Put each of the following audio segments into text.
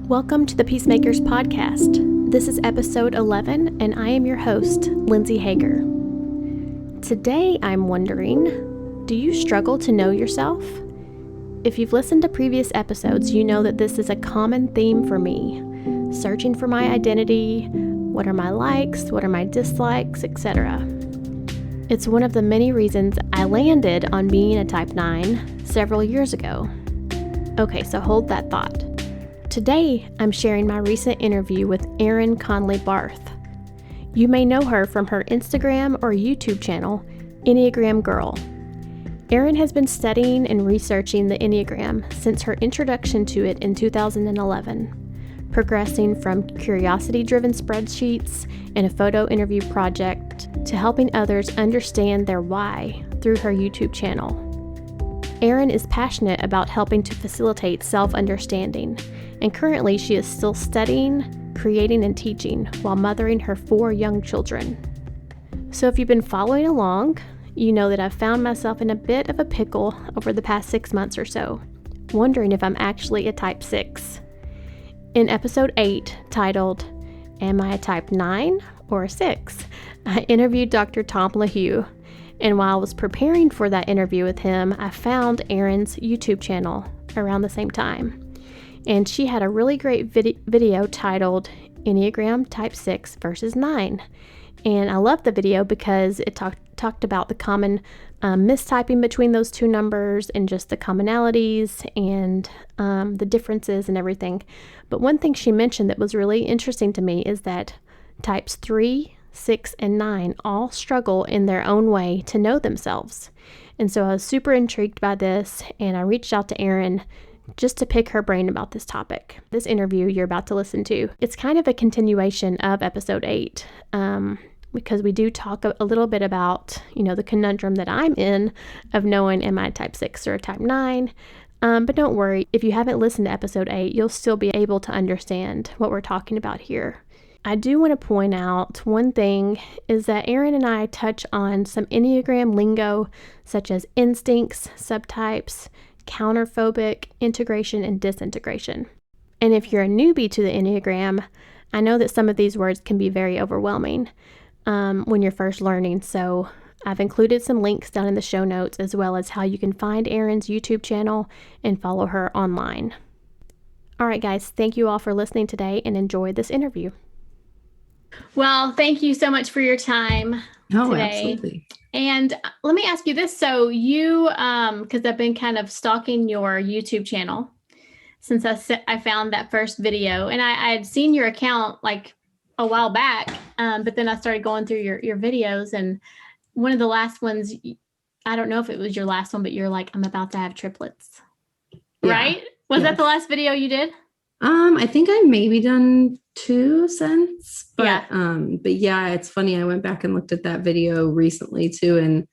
Welcome to the Peacemakers Podcast. This is episode 11, and I am your host, Lindsey Haeger. Today, I'm wondering, do you struggle to know yourself? If you've listened to previous episodes, you know that this is a common theme for me. Searching for my identity, what are my likes, what are my dislikes, etc. It's one of the many reasons I landed on being a type 9 several years ago. Okay, so hold that thought. Today, I'm sharing my recent interview with Erin Conley Barth. You may know her from her Instagram or YouTube channel, Enneagram Girl. Erin has been studying and researching the Enneagram since her introduction to it in 2011, progressing from curiosity-driven spreadsheets and a photo interview project to helping others understand their why through her YouTube channel. Erin is passionate about helping to facilitate self-understanding, and currently she is still studying, creating, and teaching while mothering her 4 young children. So if you've been following along, you know that I've found myself in a bit of a pickle over the past 6 months or so, wondering if I'm actually a type 6. In episode 8, titled, Am I a type 9 or a 6?, I interviewed Dr. Tom LaHue, and while I was preparing for that interview with him, I found Erin's YouTube channel around the same time. And she had a really great video titled Enneagram Type 6 versus 9. And I loved the video because it talked about the common mistyping between those two numbers and just the commonalities and the differences and everything. But one thing she mentioned that was really interesting to me is that types 3, 6, and 9 all struggle in their own way to know themselves. And so I was super intrigued by this, and I reached out to Erin just to pick her brain about this topic. This interview you're about to listen to, it's kind of a continuation of episode 8, because we do talk a little bit about, the conundrum that I'm in of knowing am I a type 6 or a type 9. But don't worry, if you haven't listened to episode 8, you'll still be able to understand what we're talking about here. I do want to point out one thing is that Erin and I touch on some Enneagram lingo such as instincts, subtypes, counterphobic, integration, and disintegration. And if you're a newbie to the Enneagram, I know that some of these words can be very overwhelming when you're first learning. So I've included some links down in the show notes as well as how you can find Erin's YouTube channel and follow her online. All right, guys, thank you all for listening today and enjoy this interview. Well, thank you so much for your time today. Absolutely. And let me ask you this. So you, because I've been kind of stalking your YouTube channel since I found that first video, and I had seen your account like a while back, but then I started going through your videos, and one of the last ones, I don't know if it was your last one, but you're like, I'm about to have triplets, right? Was that the last video you did? I think I've maybe done 2 since, but yeah, it's funny. I went back and looked at that video recently too, and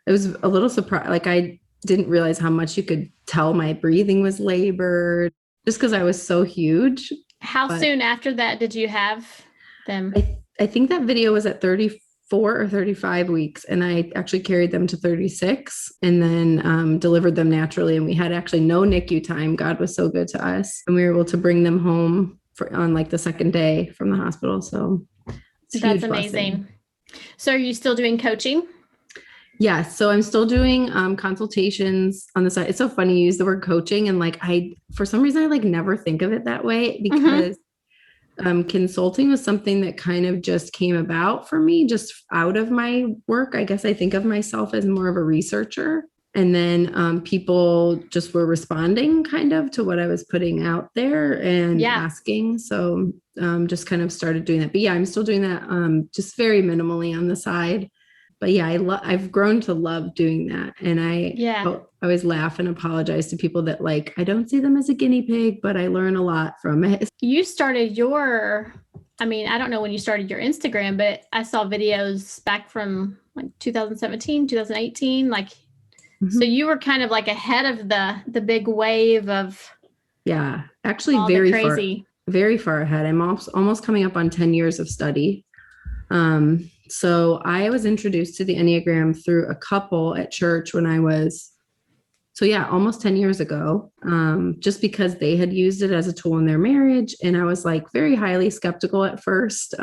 it was a little surprised. Like I didn't realize how much you could tell my breathing was labored just because I was so huge. How soon after that did you have them? I think that video was at 34 or 35 weeks, and I actually carried them to 36 and then delivered them naturally. And we had actually no NICU time. God was so good to us. And we were able to bring them home on like the second day from the hospital. So that's amazing. Blessing. So are you still doing coaching? Yeah. So I'm still doing consultations on the side. It's so funny you use the word coaching, and like for some reason, I like never think of it that way because consulting was something that kind of just came about for me, just out of my work. I guess I think of myself as more of a researcher. And then people just were responding kind of to what I was putting out there and asking. So just kind of started doing that. But yeah, I'm still doing that just very minimally on the side. But yeah, I've grown to love doing that. And I always laugh and apologize to people that like, I don't see them as a guinea pig, but I learn a lot from it. You started I don't know when you started your Instagram, but I saw videos back from like 2017, 2018, like, so you were kind of like ahead of the big wave of. Yeah, actually very far ahead. I'm almost coming up on 10 years of study. So I was introduced to the Enneagram through a couple at church when I was So yeah, almost 10 years ago, just because they had used it as a tool in their marriage. And I was like very highly skeptical at first,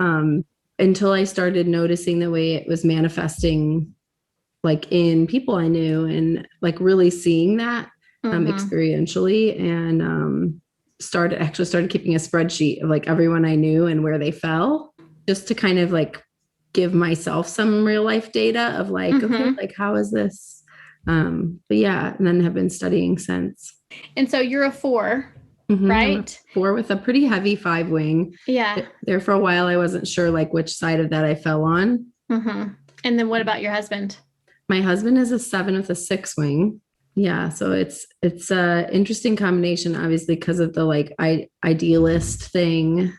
until I started noticing the way it was manifesting like in people I knew and like really seeing that experientially, and started keeping a spreadsheet of like everyone I knew and where they fell, just to kind of like give myself some real life data of like, okay, like how is this? But yeah, and then have been studying since. And so you're a 4, right? I'm a 4 with a pretty heavy 5 wing. Yeah. There for a while, I wasn't sure like which side of that I fell on. And then what about your husband? My husband is a 7 with a 6 wing. Yeah. So it's a interesting combination, obviously, because of the like idealist thing.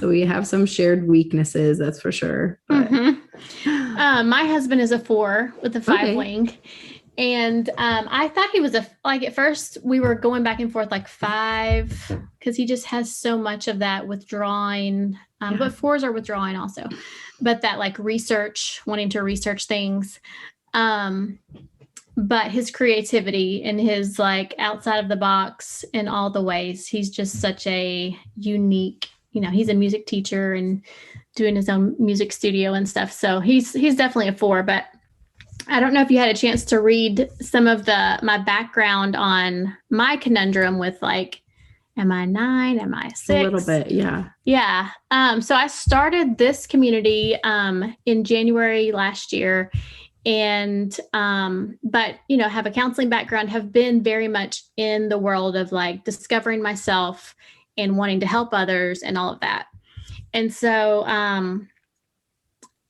So we have some shared weaknesses, that's for sure. But my husband is a 4 with a 5 wing. And I thought he was like at first we were going back and forth like 5, because he just has so much of that withdrawing. But 4s are withdrawing also. But that like wanting to research things. But his creativity and his like outside of the box in all the ways, he's just such a unique, he's a music teacher and doing his own music studio and stuff. So he's definitely a 4, but I don't know if you had a chance to read some of my background on my conundrum with like, am I 9? Am I 6? A little bit. Yeah. Yeah. So I started this community in January last year. And, but, have a counseling background, have been very much in the world of like discovering myself and wanting to help others and all of that. And so,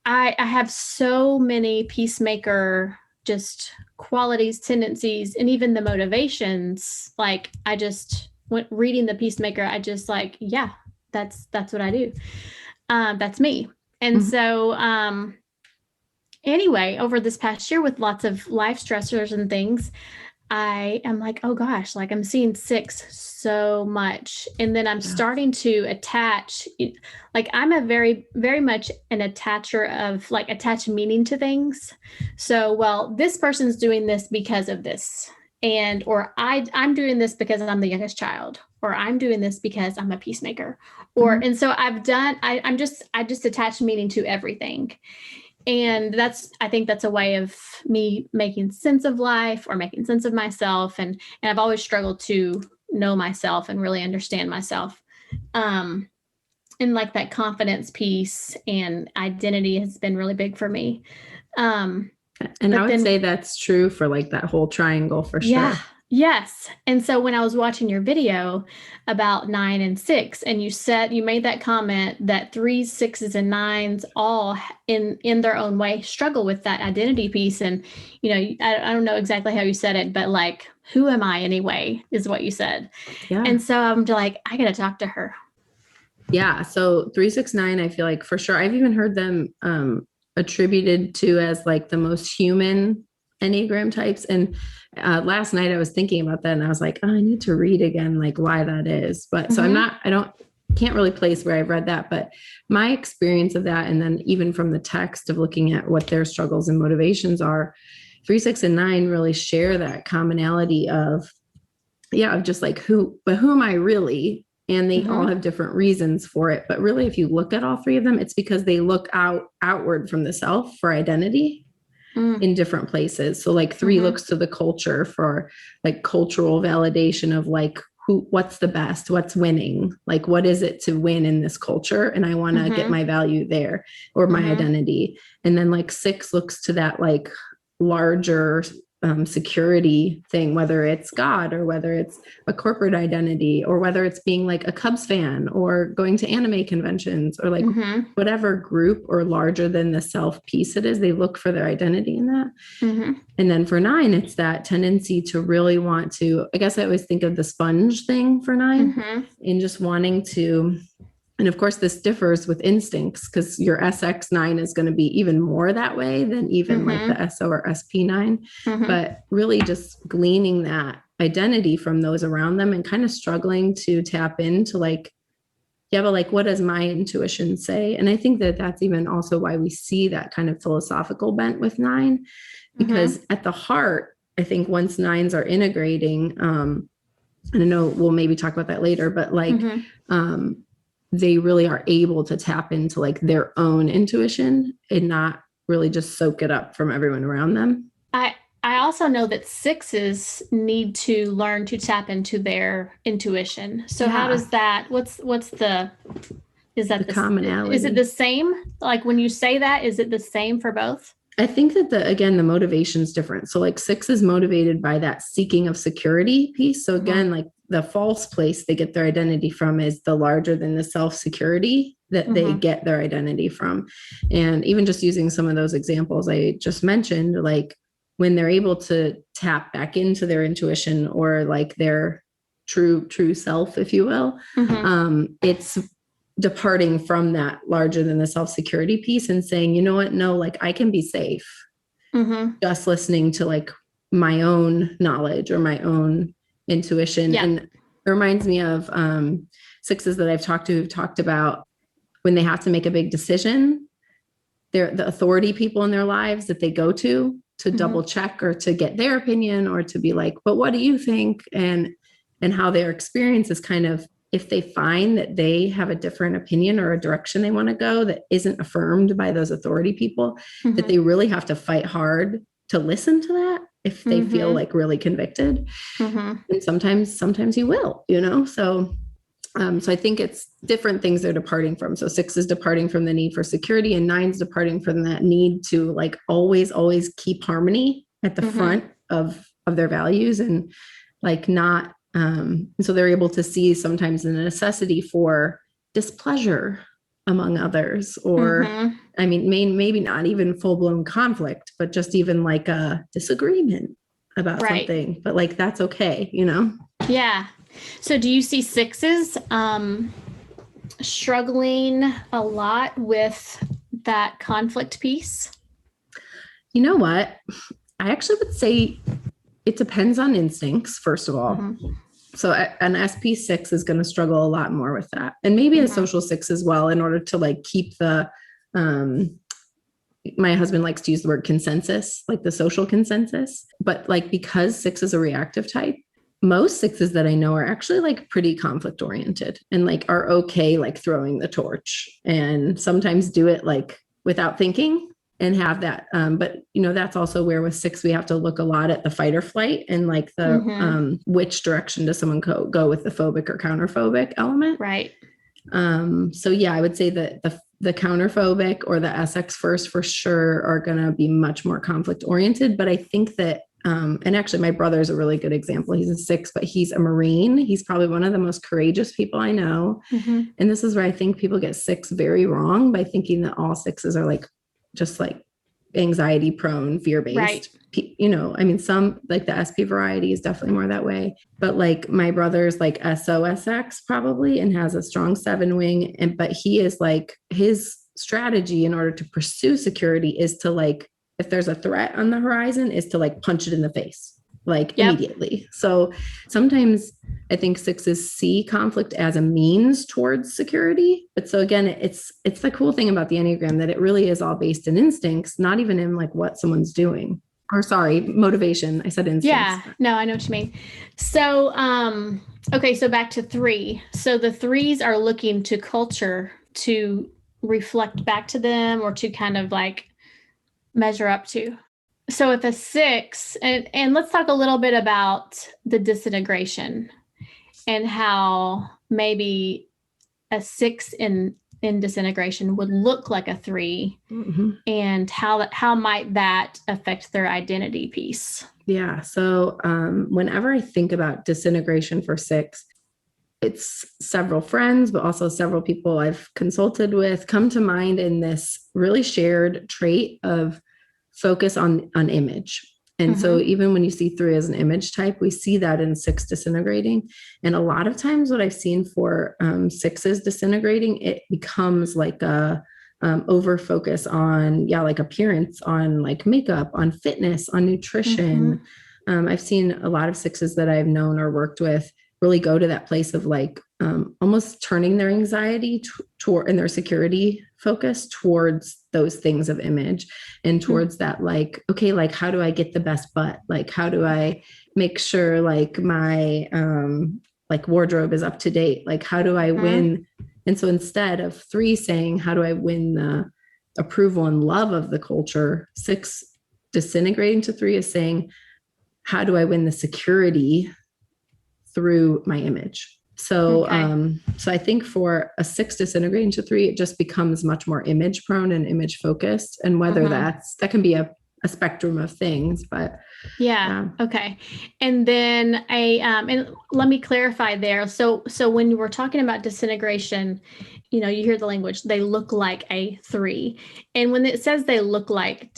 I have so many peacemaker, just qualities, tendencies, and even the motivations. Like I just went reading the Peacemaker. I just like, yeah, that's what I do. That's me. And so, anyway, over this past year with lots of life stressors and things, I am like, oh gosh, like I'm seeing 6 so much. And then I'm starting to attach, like I'm a very, very much an attacher of like attach meaning to things. So, well, this person's doing this because of this. Or I'm doing this because I'm the youngest child, or I'm doing this because I'm a peacemaker, and so I just attach meaning to everything. And I think that's a way of me making sense of life or making sense of myself. And I've always struggled to know myself and really understand myself. And like that confidence piece and identity has been really big for me. And I would say that's true for like that whole triangle for sure. Yes. And so when I was watching your video about 9 and 6, and you made that comment that 3s, 6s, and 9s all in their own way struggle with that identity piece. And, I don't know exactly how you said it, but like, who am I anyway, is what you said. Yeah. And so I'm like, I got to talk to her. Yeah. So 3, 6, 9, I feel like for sure. I've even heard them attributed to as like the most human Enneagram types. And last night I was thinking about that and I was like, oh, I need to read again, like why that is. But so can't really place where I've read that, but my experience of that. And then even from the text of looking at what their struggles and motivations are, 3, 6, and 9 really share that commonality of just like who am I really? And they all have different reasons for it. But really, if you look at all 3 of them, it's because they look outward from the self for identity in different places. So like 3 looks to the culture for like cultural validation of like what's the best, what's winning, like what is it to win in this culture? And I want to get my value there or my identity. And then like 6 looks to that like larger security thing, whether it's God or whether it's a corporate identity or whether it's being like a Cubs fan or going to anime conventions or like whatever group or larger than the self piece it is, they look for their identity in that. And then for 9, it's that tendency to really want to, I guess I always think of the sponge thing for 9 in just wanting to. And of course, this differs with instincts because your SX9 is going to be even more that way than even like the SO or SP9. But really just gleaning that identity from those around them and kind of struggling to tap into like, but like, what does my intuition say? And I think that that's even also why we see that kind of philosophical bent with 9, because at the heart, I think once nines are integrating, and I know we'll maybe talk about that later, but like, they really are able to tap into like their own intuition and not really just soak it up from everyone around them. I also know that sixes need to learn to tap into their intuition. So how does that, is that the commonality? Is it the same? Like when you say that, is it the same for both? I think that the motivation is different. So like six is motivated by that seeking of security piece. So again, like the false place they get their identity from is the larger than the self security that they get their identity from. And even just using some of those examples I just mentioned, like when they're able to tap back into their intuition or like their true self, if you will, it's departing from that larger than the self-security piece and saying, you know what, no, like I can be safe just listening to like my own knowledge or my own intuition. And it reminds me of sixes that I've talked to who've talked about when they have to make a big decision, they're the authority people in their lives that they go to double check or to get their opinion or to be like, but what do you think? And how their experience is kind of, if they find that they have a different opinion or a direction they want to go that isn't affirmed by those authority people, that they really have to fight hard to listen to that if they feel like really convicted. And sometimes you will, you know? So I think it's different things they're departing from. So six is departing from the need for security and nine's departing from that need to like always keep harmony at the front of their values and like not, so they're able to see sometimes the necessity for displeasure among others, or I mean, maybe not even full-blown conflict, but just even like a disagreement about something, but like, that's okay, you know? Yeah. So do you see sixes struggling a lot with that conflict piece? You know what? I actually would say it depends on instincts, first of all. So an SP6 is going to struggle a lot more with that. And maybe a social six as well, in order to like keep the, my husband likes to use the word consensus, like the social consensus, but like, because six is a reactive type, most sixes that I know are actually like pretty conflict oriented and like are okay, like throwing the torch and sometimes do it like without thinking and have that. But you know, that's also where with six, we have to look a lot at the fight or flight and like the, which direction does someone go with the phobic or counterphobic element. Right. So yeah, I would say that the counterphobic or the SX first for sure are going to be much more conflict oriented. But I think that, and actually my brother is a really good example. He's a six, but he's a Marine. He's probably one of the most courageous people I know. And this is where I think people get six very wrong by thinking that all sixes are like, just like anxiety prone, fear-based, right. You know, I mean, some like the SP variety is definitely more that way, but like my brother's like SOSX probably, and has a strong 7 wing. But he is like, his strategy in order to pursue security is to like, if there's a threat on the horizon, is to like punch it in the face, like immediately. So sometimes I think sixes see conflict as a means towards security. But so again, it's the cool thing about the Enneagram that it really is all based in instincts, not even in like what someone's doing. Or sorry, motivation. I said instincts. Yeah, no, I know what you mean. So, okay, so back to 3. So the 3s are looking to culture to reflect back to them or to kind of like measure up to. So if a 6, and let's talk a little bit about the disintegration and how maybe a 6 in disintegration would look like a 3 and how might that affect their identity piece? Yeah. So whenever I think about disintegration for 6, it's several friends, but also several people I've consulted with come to mind in this really shared trait of focus on image. And so even when you see 3 as an image type, we see that in 6 disintegrating. And a lot of times what I've seen for 6s disintegrating, it becomes like a over focus on, like appearance, on like makeup, on fitness, on nutrition. I've seen a lot of 6s that I've known or worked with really go to that place of like almost turning their anxiety toward and their security focus towards those things of image and towards that, like, okay, like, how do I get the best butt? Like, how do I make sure like my like wardrobe is up to date? Like, how do I win? And so instead of 3 saying, how do I win the approval and love of the culture, 6 disintegrating to 3 is saying, how do I win the security through my image? So, so I think for a 6 disintegrating to 3, it just becomes much more image prone and image focused. And whether that can be a spectrum of things, but okay. And then and let me clarify there. So when we're talking about disintegration, you know, you hear the language, they look like a 3. And when it says they look like,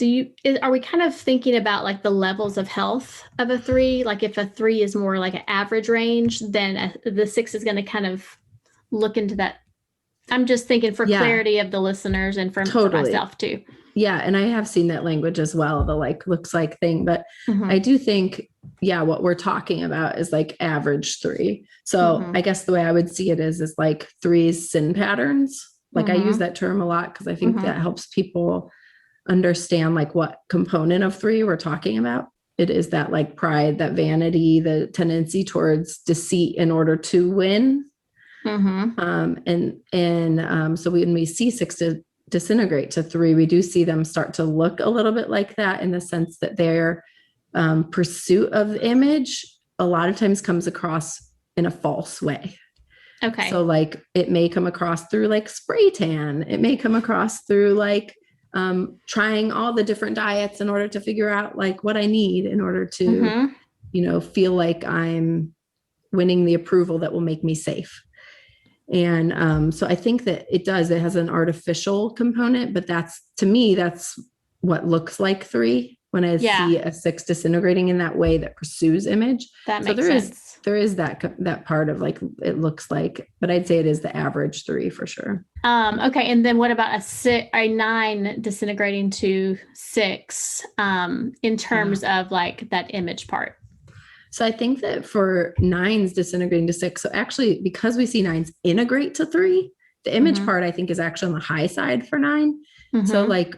are we kind of thinking about like the levels of health of a 3? Like if a 3 is more like an average range, then the 6 is going to kind of look into that. I'm just thinking for clarity of the listeners and for myself too. Yeah. And I have seen that language as well, the like looks like thing, but I do think, what we're talking about is like average 3. So I guess the way I would see it is like 3's sin patterns. Like I use that term a lot because I think that helps people understand like what component of 3 we're talking about. It is that like pride, that vanity, the tendency towards deceit in order to win. So when we see 6 disintegrate to 3, we do see them start to look a little bit like that in the sense that their pursuit of image a lot of times comes across in a false way. Okay. So like it may come across through like spray tan. It may come across through like trying all the different diets in order to figure out like what I need in order to, feel like I'm winning the approval that will make me safe. And so I think that it has an artificial component, but to me, that's what looks like 3 when I see a 6 disintegrating in that way that pursues image. That makes sense. There is that part of like, it looks like, but I'd say it is the average 3 for sure. Okay. And then what about a 9 disintegrating to 6 in terms of like that image part? So I think that for 9s disintegrating to 6, so actually because we see 9s integrate to 3, the image part I think is actually on the high side for 9. So like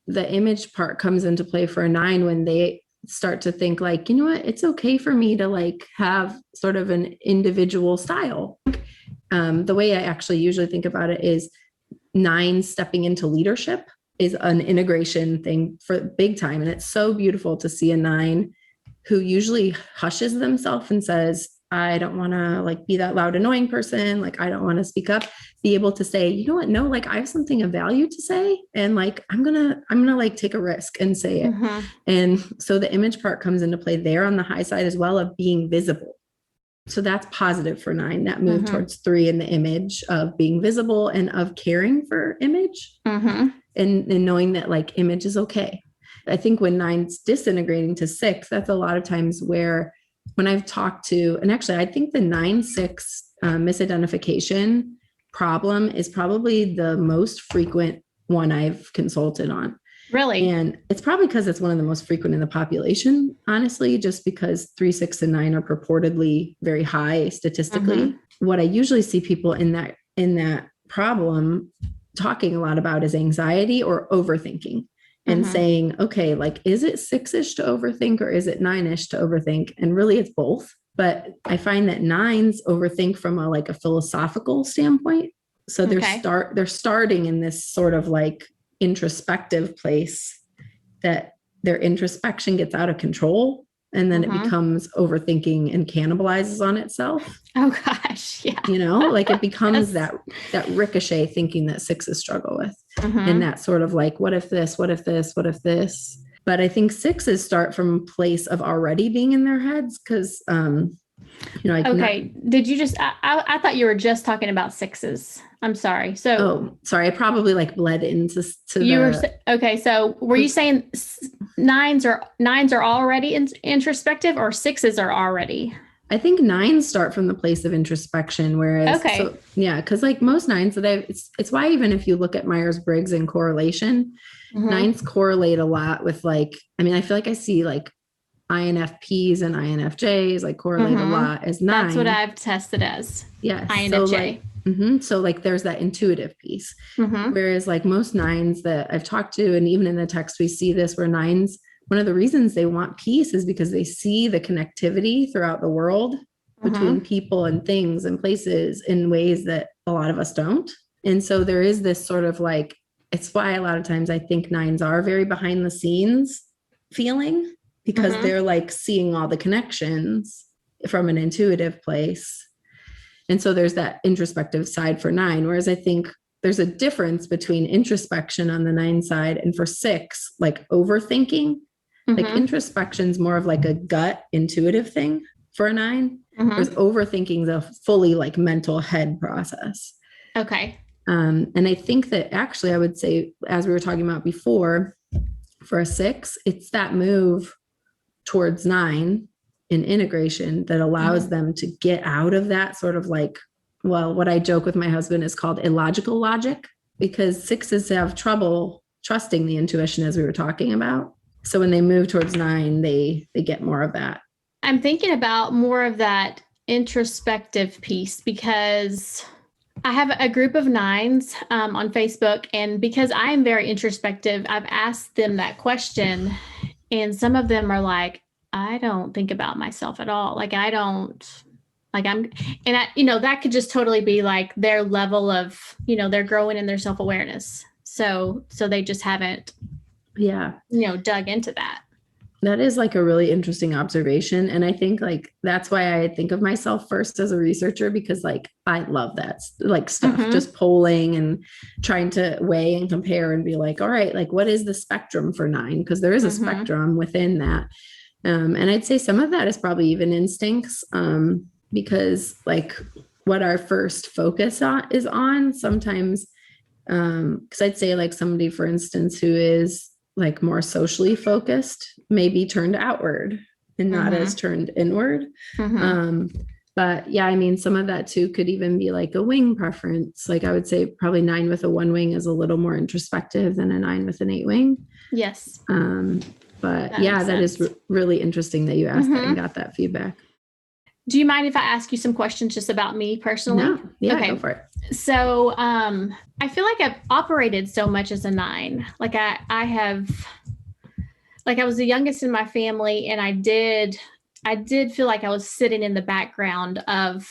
the image part comes into play for a 9 when they start to think like, you know what, it's okay for me to like have sort of an individual style. The way I actually usually think about it is 9 stepping into leadership is an integration thing for big time. And it's so beautiful to see a 9 who usually hushes themselves and says, I don't want to like be that loud, annoying person. Like, I don't want to speak up, be able to say, you know what? No, like I have something of value to say. And like, I'm going to like take a risk and say it. And so the image part comes into play there on the high side as well of being visible. So that's positive for 9, that move towards 3 in the image of being visible and of caring for image and knowing that like image is okay. I think when 9's disintegrating to 6, that's a lot of times where when I've talked to, and actually I think the 9-6 misidentification problem is probably the most frequent one I've consulted on. Really? And it's probably because it's one of the most frequent in the population, honestly, just because 3, 6, and 9 are purportedly very high statistically. What I usually see people in that problem talking a lot about is anxiety or overthinking. And saying, okay, like, is it 6-ish to overthink or is it 9-ish to overthink? And really it's both. But I find that 9s overthink from a philosophical standpoint. So they're starting in this sort of like introspective place that their introspection gets out of control. And then it becomes overthinking and cannibalizes on itself. Oh gosh. Yeah. Like it becomes that ricochet thinking that 6s struggle with. And that sort of like, what if this, what if this, what if this? But I think 6s start from a place of already being in their heads. Cause, did you just, I thought you were just talking about 6s. I'm sorry. So, sorry. I probably like bled into okay. So were you saying 9s are already introspective or 6s are already? I think 9s start from the place of introspection, whereas, because like most 9s that it's why even if you look at Myers-Briggs and correlation, 9s correlate a lot with like, I mean, I feel like I see like INFPs and INFJs like correlate a lot as 9. That's what I've tested as. Yes. INFJ. So like there's that intuitive piece. Whereas like most 9s that I've talked to, and even in the text, we see this where 9s, one of the reasons they want peace is because they see the connectivity throughout the world between people and things and places in ways that a lot of us don't. And so there is this sort of like, it's why a lot of times I think 9s are very behind the scenes feeling, because they're like seeing all the connections from an intuitive place. And so there's that introspective side for 9, whereas I think there's a difference between introspection on the 9 side and for 6, like overthinking. Like introspection's more of like a gut intuitive thing for a 9. Whereas overthinking is a fully like mental head process. Okay. And I think that actually I would say, as we were talking about before, for a 6, it's that move towards 9 in integration that allows them to get out of that sort of like, well, what I joke with my husband is called illogical logic, because 6s have trouble trusting the intuition, as we were talking about. So when they move towards 9, they get more of that. I'm thinking about more of that introspective piece because I have a group of 9s on Facebook, and because I am very introspective, I've asked them that question, and some of them are like, I don't think about myself at all. Like, I don't, like I'm, and I, that could just totally be like their level of, they're growing in their self-awareness. So they just haven't, dug into that. That is like a really interesting observation. And I think like, that's why I think of myself first as a researcher, because like, I love that like stuff, just polling and trying to weigh and compare and be like, all right, like what is the spectrum for 9? Because there is a spectrum within that. And I'd say some of that is probably even instincts, because like what our first focus is on sometimes, because I'd say like somebody, for instance, who is like more socially focused, maybe turned outward and not as turned inward. But yeah, I mean, some of that too could even be like a wing preference. Like I would say probably 9 with a 1 wing is a little more introspective than a 9 with an 8 wing. Yes. But that is really interesting that you asked that and got that feedback. Do you mind if I ask you some questions just about me personally? No. Yeah, okay. Go for it. So I feel like I've operated so much as a 9. Like I have, like I was the youngest in my family, and I did feel like I was sitting in the background of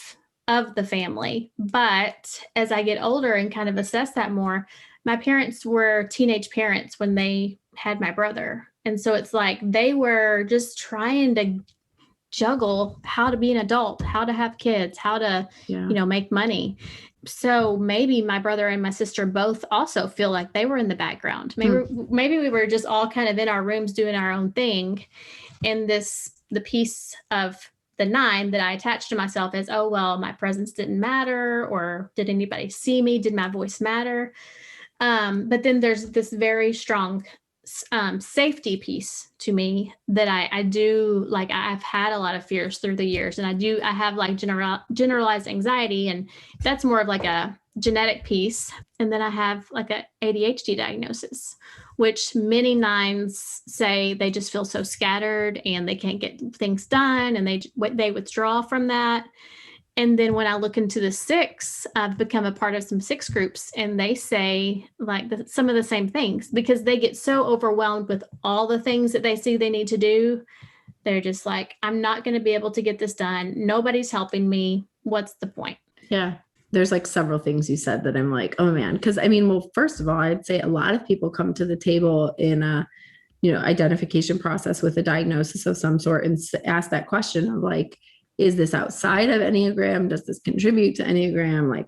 the family. But as I get older and kind of assess that more, my parents were teenage parents when they had my brother. And so it's like they were just trying to juggle how to be an adult, how to have kids, how to, make money. So maybe my brother and my sister both also feel like they were in the background. Maybe we were just all kind of in our rooms doing our own thing. And the piece of the 9 that I attached to myself is, oh, well, my presence didn't matter, or did anybody see me? Did my voice matter? But then there's this very strong safety piece to me that I do, like I've had a lot of fears through the years, and I have like generalized anxiety, and that's more of like a genetic piece. And then I have like a ADHD diagnosis, which many 9s say they just feel so scattered and they can't get things done, and they withdraw from that. And then when I look into the 6, I've become a part of some 6 groups, and they say like some of the same things, because they get so overwhelmed with all the things that they see they need to do. They're just like, I'm not going to be able to get this done. Nobody's helping me. What's the point? Yeah. There's like several things you said that I'm like, oh man. Cause I mean, well, first of all, I'd say a lot of people come to the table in a, identification process with a diagnosis of some sort and ask that question of like, is this outside of Enneagram? Does this contribute to Enneagram? Like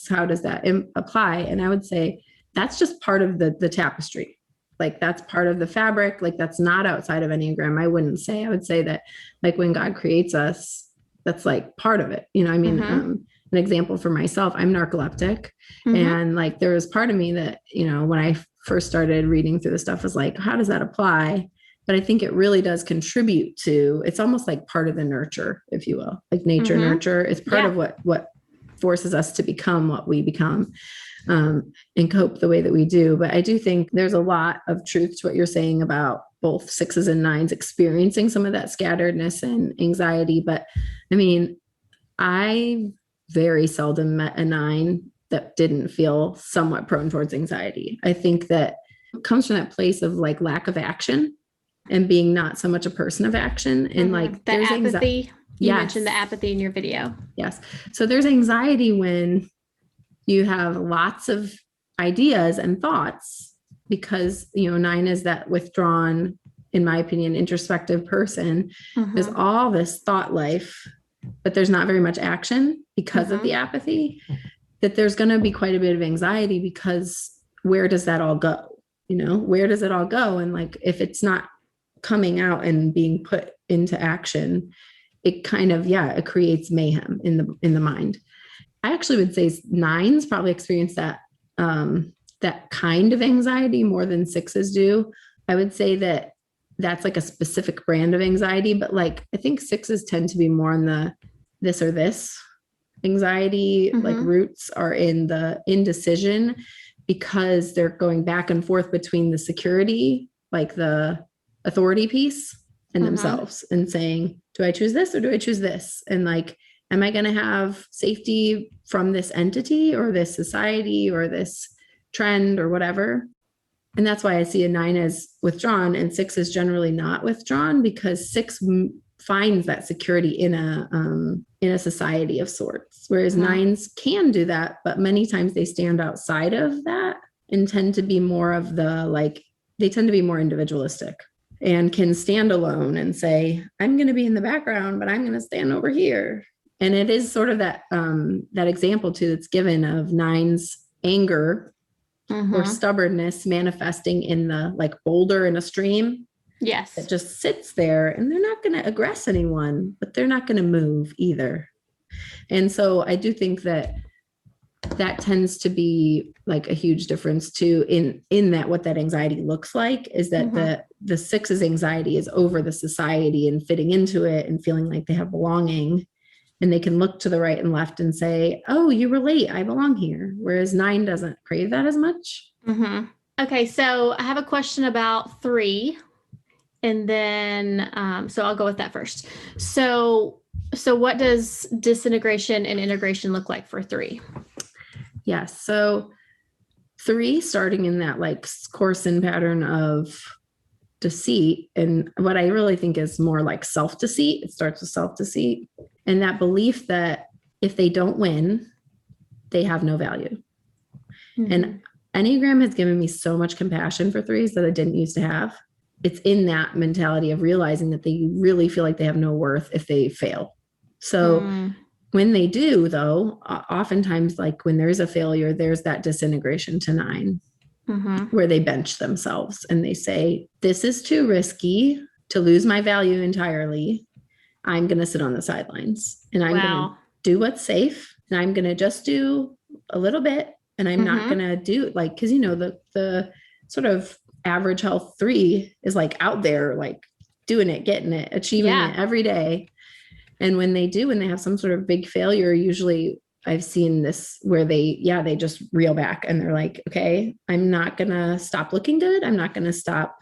how does that apply? And I would say that's just part of the tapestry. Like that's part of the fabric. Like that's not outside of Enneagram. I would say that like when God creates us, that's like part of it. An example for myself, I'm narcoleptic. And like, there was part of me that, when I first started reading through the stuff was like, how does that apply? But I think it really does contribute to, it's almost like part of the nurture, if you will, like nature, nurture. It's part of what forces us to become what we become, and cope the way that we do. But I do think there's a lot of truth to what you're saying about both sixes and nines experiencing some of that scatteredness and anxiety. But I mean, I very seldom met a nine that didn't feel somewhat prone towards anxiety. I think that it comes from that place of like lack of action and being not so much a person of action. And like the apathy. You yes. mentioned the apathy in your video. Yes. So there's anxiety when you have lots of ideas and thoughts because, you know, nine is that withdrawn, in my opinion, introspective person. There's all this thought life, but there's not very much action because of the apathy, that there's going to be quite a bit of anxiety because where does that all go? You know, where does it all go? And like, if it's not coming out and being put into action, it kind of, it creates mayhem in the mind. I actually would say nines probably experience that, that kind of anxiety more than sixes do. I would say that that's like a specific brand of anxiety, but like, I think sixes tend to be more on the this or this anxiety, like roots are in the indecision because they're going back and forth between the security, like the authority piece, and themselves, and saying, do I choose this or do I choose this? And like, am I going to have safety from this entity or this society or this trend or whatever? And that's why I see a nine as withdrawn and six is generally not withdrawn, because six finds that security in a society of sorts, whereas nines can do that, but many times they stand outside of that and tend to be more of the, like, they tend to be more individualistic and can stand alone and say, I'm going to be in the background, but I'm going to stand over here. And it is sort of that example too that's given of nines anger or stubbornness manifesting in the like boulder in a stream. Yes. That just sits there, and they're not going to aggress anyone, but they're not going to move either. And so I do think that tends to be like a huge difference too in that what that anxiety looks like is that the six's anxiety is over the society and fitting into it and feeling like they have belonging, and they can look to the right and left and say, oh, you relate, I belong here. Whereas nine doesn't crave that as much. Okay. So I have a question about three, and then, so I'll go with that first. So what does disintegration and integration look like for three? Yes. So three, starting in that like core sin pattern of deceit, and what I really think is more like self-deceit. It starts with self-deceit and that belief that if they don't win, they have no value. And Enneagram has given me so much compassion for threes that I didn't used to have. It's in that mentality of realizing that they really feel like they have no worth if they fail. So when they do, though, oftentimes, like when there is a failure, there's that disintegration to nine, where they bench themselves and they say, this is too risky to lose my value entirely. I'm going to sit on the sidelines and I'm going to do what's safe. And I'm going to just do a little bit. And I'm not going to do like, cause you know, the sort of average health three is like out there, like doing it, getting it, achieving it every day. And when they do, when they have some sort of big failure, usually I've seen this where they just reel back and they're like, okay, I'm not going to stop looking good. I'm not going to stop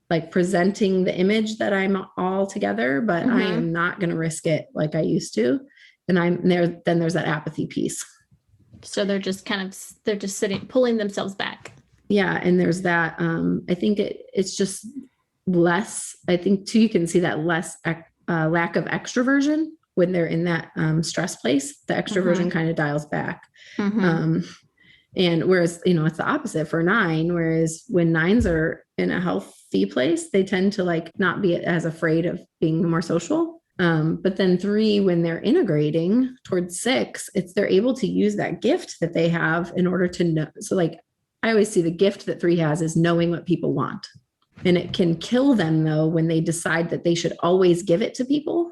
like presenting the image that I'm all together, but I am not going to risk it like I used to. And then there's that apathy piece. So they're just sitting, pulling themselves back. Yeah. And there's that, I think it's just less, I think too, you can see that less lack of extroversion when they're in that stress place. The extroversion kind of dials back. And whereas, you know, it's the opposite for nine, whereas when nines are in a healthy place, they tend to like not be as afraid of being more social. But then three, when they're integrating towards six, they're able to use that gift that they have in order to know. So like, I always see the gift that three has is knowing what people want. And it can kill them though, when they decide that they should always give it to people.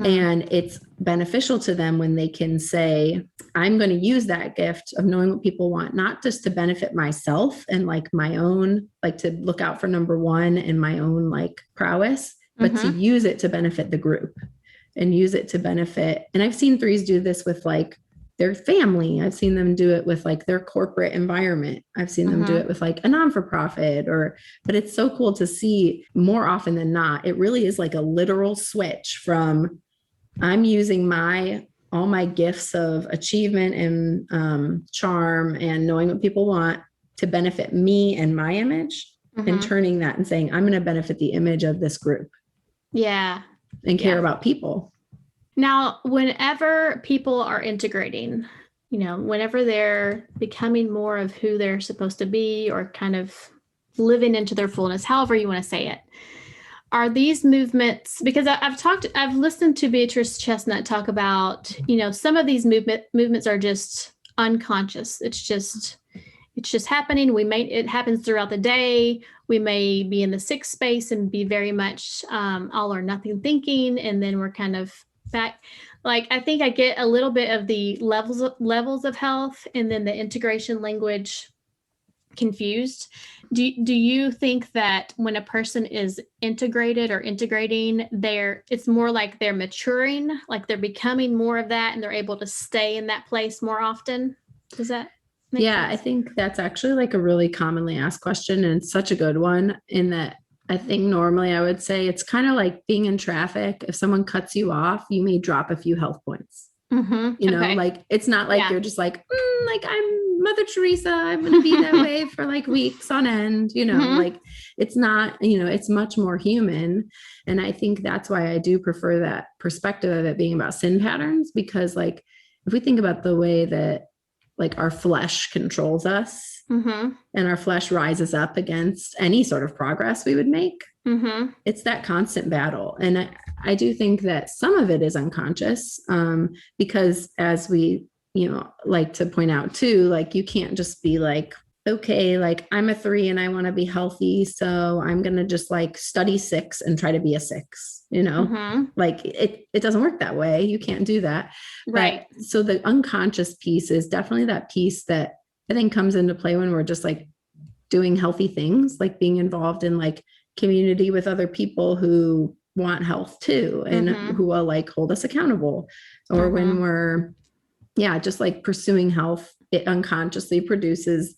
And it's beneficial to them when they can say, I'm going to use that gift of knowing what people want, not just to benefit myself and like my own, like to look out for number one and my own like prowess, but to use it to benefit the group and use it to benefit. And I've seen threes do this with like their family. I've seen them do it with like their corporate environment. I've seen them do it with like a non-for-profit but it's so cool to see more often than not. It really is like a literal switch from I'm using all my gifts of achievement and charm and knowing what people want to benefit me and my image, and turning that and saying, I'm going to benefit the image of this group. Yeah. And care about people. Now, whenever people are integrating, whenever they're becoming more of who they're supposed to be or kind of living into their fullness, however you want to say it, are these movements, because I've listened to Beatrice Chestnut talk about, some of these movements are just unconscious. It's just happening. It happens throughout the day. We may be in the 6 space and be very much all or nothing thinking. And then we're kind of back. Like, I think I get a little bit of the levels of health and then the integration language confused. Do you think that when a person is integrated or integrating, it's more like they're maturing, like they're becoming more of that and they're able to stay in that place more often? Does that make sense? I think that's actually like a really commonly asked question, and it's such a good one in that I think normally I would say it's kind of like being in traffic. If someone cuts you off, you may drop a few health points. Like it's not like you're just like I'm Mother Teresa, I'm going to be that way for like weeks on end, like it's not, it's much more human. And I think that's why I do prefer that perspective of it being about sin patterns, because like if we think about the way that like our flesh controls us and our flesh rises up against any sort of progress we would make, it's that constant battle. And I do think that some of it is unconscious because as we, like to point out too, like you can't just be like, okay, like I'm a 3 and I want to be healthy, so I'm going to just like study 6 and try to be a 6, like it doesn't work that way. You can't do that. Right. But, so the unconscious piece is definitely that piece that I think comes into play when we're just like doing healthy things, like being involved in like community with other people who want health too, and who will like hold us accountable, or when we're just like pursuing health, it unconsciously produces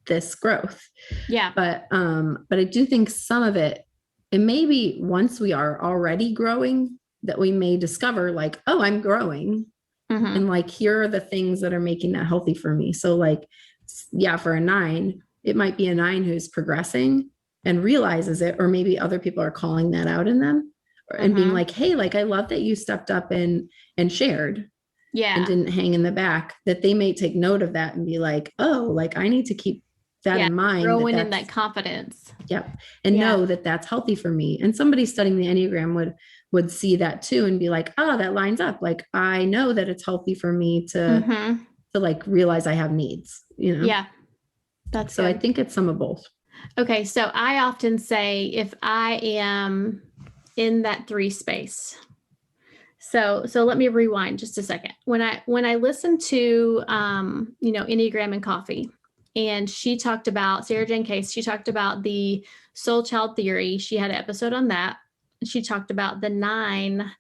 this growth. But I do think some of it may be once we are already growing that we may discover like, oh, I'm growing, and like here are the things that are making that healthy for me. So like for a 9, it might be a 9 who's progressing and realizes it, or maybe other people are calling that out in them and being like, hey, like I love that you stepped up and shared and didn't hang in the back, that they may take note of that and be like, oh, like I need to keep that in mind. Growing in that confidence. And know that that's healthy for me. And somebody studying the Enneagram would see that too and be like, oh, that lines up. Like, I know that it's healthy for me to like realize I have needs, That's so good. I think it's some of both. Okay. So I often say if I am in that 3 space, so let me rewind just a second. When I listened to, Enneagram and Coffee, and she talked about Sarah Jane Case, she talked about the soul child theory. She had an episode on that. She talked about the 9.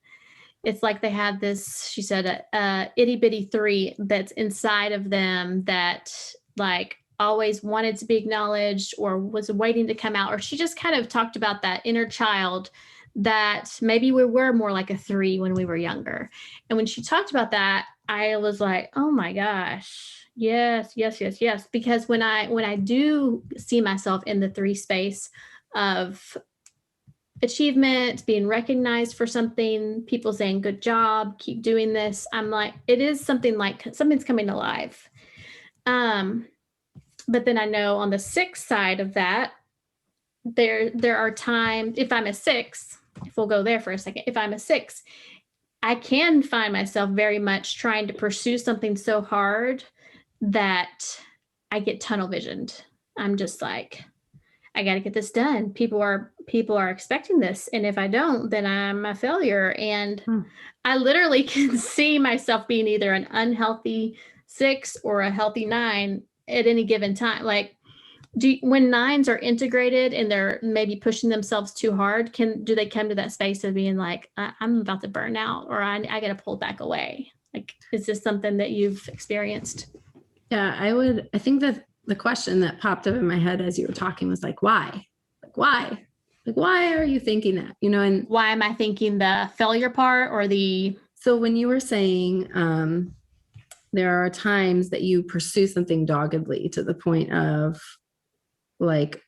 It's like they have this, she said, itty bitty 3 that's inside of them that like always wanted to be acknowledged or was waiting to come out. Or she just kind of talked about that inner child that maybe we were more like a 3 when we were younger. And when she talked about that, I was like, oh my gosh, yes. Because when I do see myself in the 3 space of achievement, being recognized for something, people saying, good job, keep doing this, I'm like, it is something like something's coming alive. But then I know on the 6 side of that, there are times, if I'm a 6, if we'll go there for a second, if I'm a 6, I can find myself very much trying to pursue something so hard that I get tunnel visioned. I'm just like, I got to get this done. People are expecting this. And if I don't, then I'm a failure. And I literally can see myself being either an unhealthy 6 or a healthy 9 at any given time. Like, when 9s are integrated and they're maybe pushing themselves too hard, do they come to that space of being like, I'm about to burn out, or I got to pull back away? Like, is this something that you've experienced? Yeah, I think that the question that popped up in my head as you were talking was like, why? Like, why? Like, why are you thinking that? And why am I thinking the failure part or the... So when you were saying there are times that you pursue something doggedly to the point of to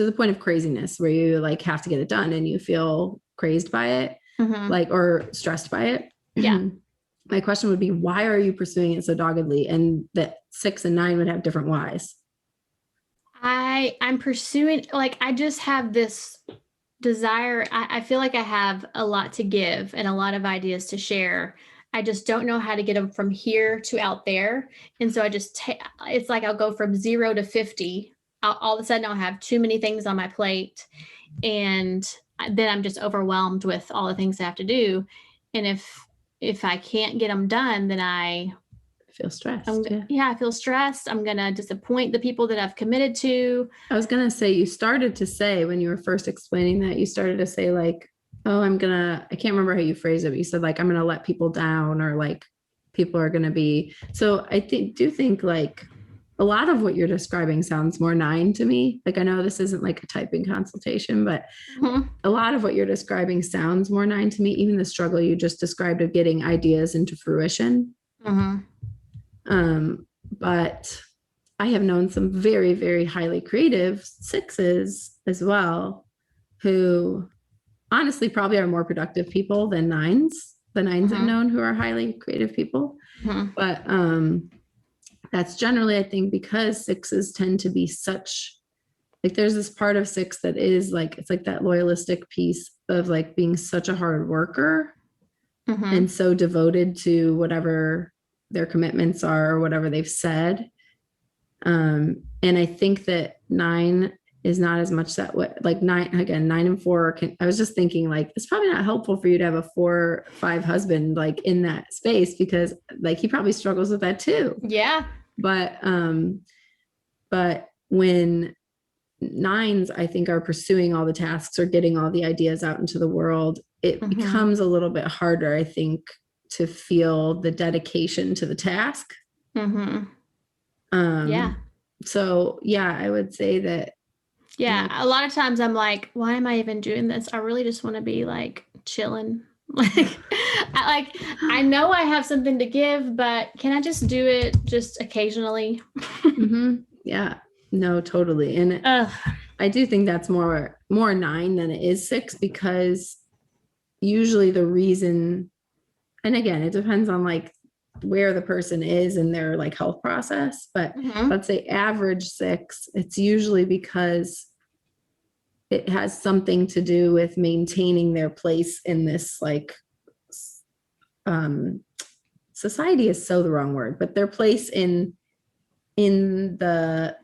the point of craziness where you like have to get it done and you feel crazed by it, or stressed by it. Yeah. My question would be, why are you pursuing it so doggedly? And that 6 and 9 would have different whys. I'm pursuing, like, I just have this desire. I feel like I have a lot to give and a lot of ideas to share. I just don't know how to get them from here to out there. And so I just, it's like I'll go from 0 to 50. All of a sudden I'll have too many things on my plate. And then I'm just overwhelmed with all the things I have to do. And if I can't get them done, then I feel stressed. I feel stressed. I'm going to disappoint the people that I've committed to. I was going to say, you started to say when you were first explaining that, you started to say like, oh, I can't remember how you phrased it, but you said like, I'm going to let people down, or like people are going to be. So I do think like a lot of what you're describing sounds more 9 to me. Like, I know this isn't like a typing consultation, but a lot of what you're describing sounds more 9 to me. Even the struggle you just described of getting ideas into fruition. But I have known some very, very highly creative 6s as well, who honestly probably are more productive people than 9s. The 9s I've known who are highly creative people. But that's generally, I think, because 6s tend to be such, like, there's this part of 6 that is like, it's like that loyalistic piece of like being such a hard worker and so devoted to whatever their commitments are or whatever they've said. And I think that 9 is not as much that way. Like 9 and 4 I was just thinking like, it's probably not helpful for you to have a 4, 5 husband like in that space, because like he probably struggles with that too. Yeah. But when 9s, I think, are pursuing all the tasks or getting all the ideas out into the world, it becomes a little bit harder, I think, to feel the dedication to the task. So yeah, I would say that. Yeah. A lot of times I'm like, why am I even doing this? I really just want to be like chilling. I know I have something to give, but can I just do it just occasionally? Yeah, no, totally. And I do think that's more 9 than it is 6, because usually the reason, and again, it depends on like where the person is in their like health process, but let's say average 6, it's usually because it has something to do with maintaining their place in this like society is so the wrong word, but their place in the,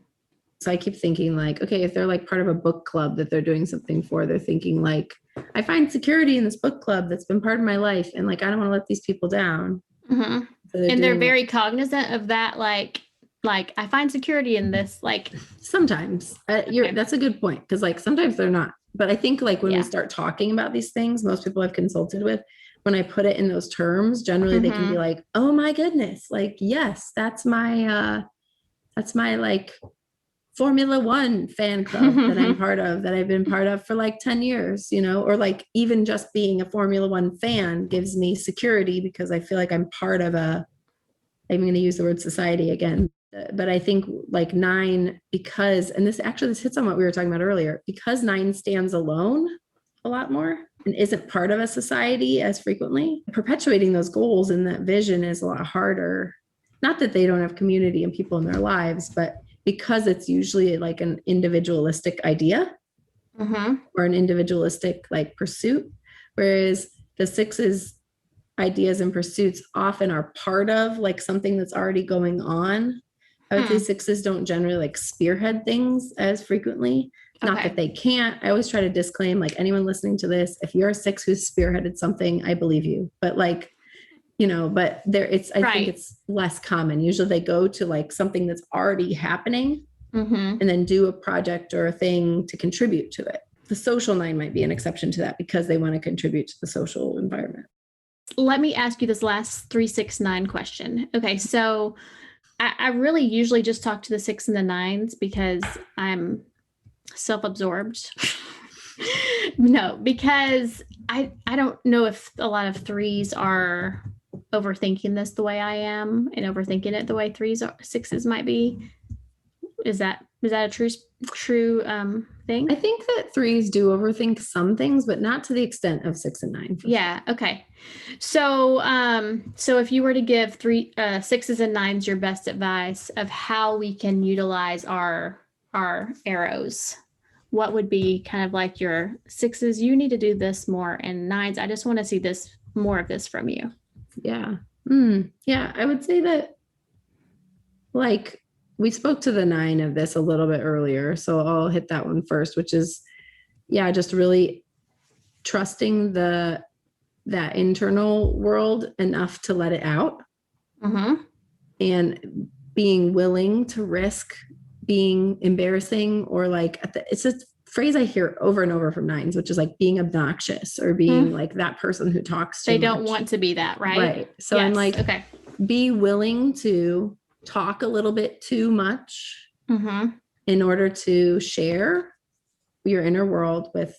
so I keep thinking like, okay, if they're like part of a book club that they're doing something for, they're thinking like, I find security in this book club that's been part of my life, and like I don't want to let these people down. So they're very cognizant of that, like I find security in this, like sometimes that's a good point, because like sometimes they're not, but I think like when we start talking about these things, most people I've consulted with, when I put it in those terms, generally they can be like, oh my goodness, like yes, that's my like Formula 1 fan club that I'm part of, that I've been part of for like 10 years, or like even just being a Formula 1 fan gives me security, because I feel like I'm part of I'm going to use the word society again, but I think like 9, because, and this hits on what we were talking about earlier, because 9 stands alone a lot more and isn't part of a society as frequently, perpetuating those goals and that vision is a lot harder. Not that they don't have community and people in their lives, but because it's usually like an individualistic idea or an individualistic like pursuit, whereas the 6's ideas and pursuits often are part of like something that's already going on. I would say 6's don't generally like spearhead things as frequently. Not that they can't. I always try to disclaim, like, anyone listening to this, if you're a 6 who's spearheaded something, I believe you. But like, but I think it's less common. Usually they go to like something that's already happening and then do a project or a thing to contribute to it. The social 9 might be an exception to that, because they want to contribute to the social environment. Let me ask you this last 3, 6, 9 question. Okay, so I really usually just talk to the 6 and the 9s because I'm self-absorbed. No, because I don't know if a lot of 3s are overthinking this the way I am and overthinking it the way 6s might be. Is that a true thing? I think that 3s do overthink some things, but not to the extent of 6 and 9. Yeah. Sure. Okay. So, if you were to give 6s and 9s your best advice of how we can utilize our arrows, what would be kind of like your 6s? You need to do this more, and 9s, I just want to see more of this from you. Yeah. Yeah. I would say that, like, we spoke to the 9 of this a little bit earlier, so I'll hit that one first, which is, just really trusting that internal world enough to let it out, and being willing to risk being embarrassing, or like, it's a phrase I hear over and over from 9s, which is like being obnoxious or being like that person who talks too much. They don't want to be that, right? Right. So yes. I'm like, okay, be willing to talk a little bit too much in order to share your inner world with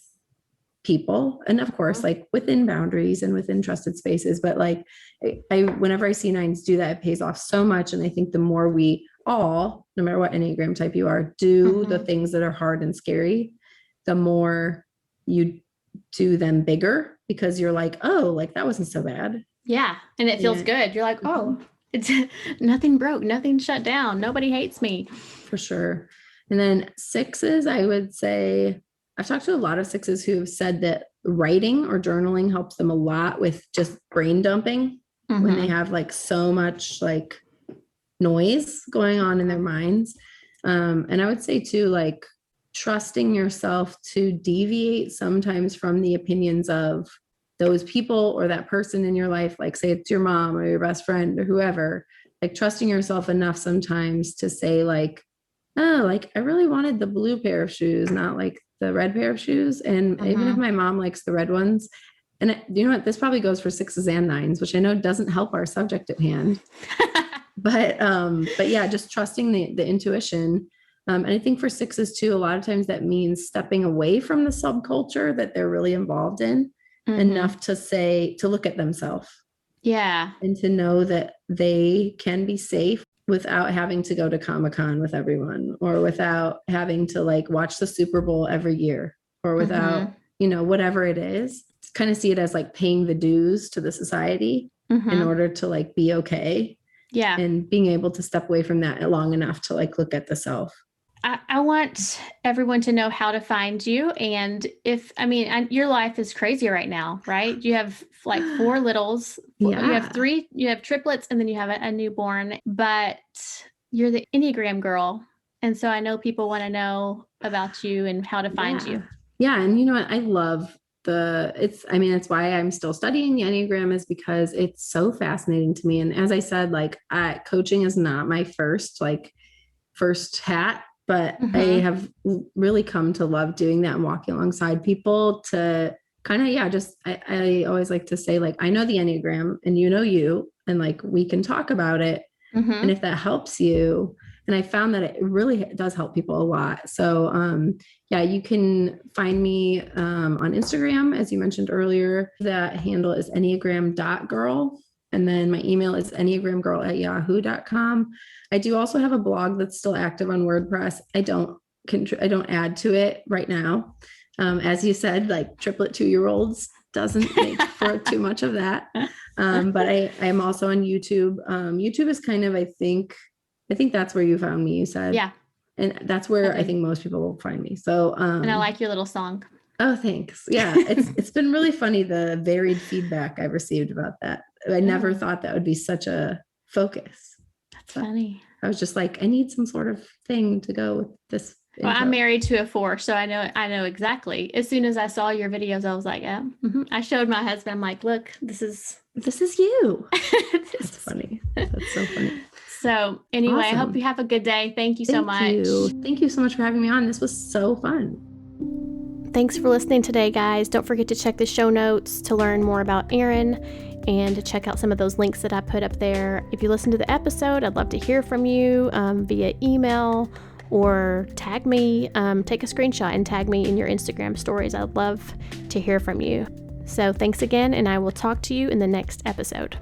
people. And of course, like within boundaries and within trusted spaces. But like, whenever I see 9s do that, it pays off so much. And I think the more we all, no matter what Enneagram type you are, do the things that are hard and scary, the more you do them bigger, because you're like, oh, like that wasn't so bad. Yeah. And it feels good. You're like, oh, it's nothing broke, nothing shut down. Nobody hates me. For sure. And then 6s, I would say, I've talked to a lot of 6s who have said that writing or journaling helps them a lot with just brain dumping when they have like so much like noise going on in their minds. And I would say too, like trusting yourself to deviate sometimes from the opinions of those people or that person in your life, like say it's your mom or your best friend or whoever, like trusting yourself enough sometimes to say like, oh, like I really wanted the blue pair of shoes, not like the red pair of shoes. And even if my mom likes the red ones, and you know what, this probably goes for 6s and 9s, which I know doesn't help our subject at hand. But yeah, just trusting the intuition. And I think for 6s too, a lot of times that means stepping away from the subculture that they're really involved in enough to look at themselves. Yeah. And to know that they can be safe without having to go to Comic-Con with everyone, or without having to like watch the Super Bowl every year, or without, whatever it is, kind of see it as like paying the dues to the society in order to like be okay. Yeah. And being able to step away from that long enough to like look at the self. I want everyone to know how to find you. And your life is crazy right now, right? You have like 4 littles, you have 3, you have triplets, and then you have a newborn, but you're the Enneagram girl. And so I know people want to know about you and how to find you. Yeah. And you know what? I love it's why I'm still studying the Enneagram, is because it's so fascinating to me. And as I said, like coaching is not my first hat, but I have really come to love doing that and walking alongside people to kind of, I always like to say, like, I know the Enneagram and you know you, and like, we can talk about it. And if that helps you, and I found that it really does help people a lot. So, you can find me on Instagram, as you mentioned earlier. That handle is enneagram.girl. And then my email is enneagramgirl@yahoo.com. I do also have a blog that's still active on WordPress. I don't add to it right now. As you said, like triplet 2-year-olds doesn't make for too much of that. But I'm also on YouTube. YouTube is kind of, I think that's where you found me, you said. Yeah. And that's where I think most people will find me. So, and I like your little song. Oh, thanks. Yeah. It's been really funny, the varied feedback I've received about that. I never thought that would be such a focus. That's funny. I was just like, I need some sort of thing to go with this. Well, I'm married to a 4, so I know exactly. As soon as I saw your videos, I was like, yeah. I showed my husband. I'm like, look, this is you. That's funny. That's so funny. So anyway, awesome. I hope you have a good day. Thank you so much. Thank you so much for having me on. This was so fun. Thanks for listening today, guys. Don't forget to check the show notes to learn more about Erin and to check out some of those links that I put up there. If you listen to the episode, I'd love to hear from you via email or tag me. Take a screenshot and tag me in your Instagram stories. I'd love to hear from you. So thanks again, and I will talk to you in the next episode.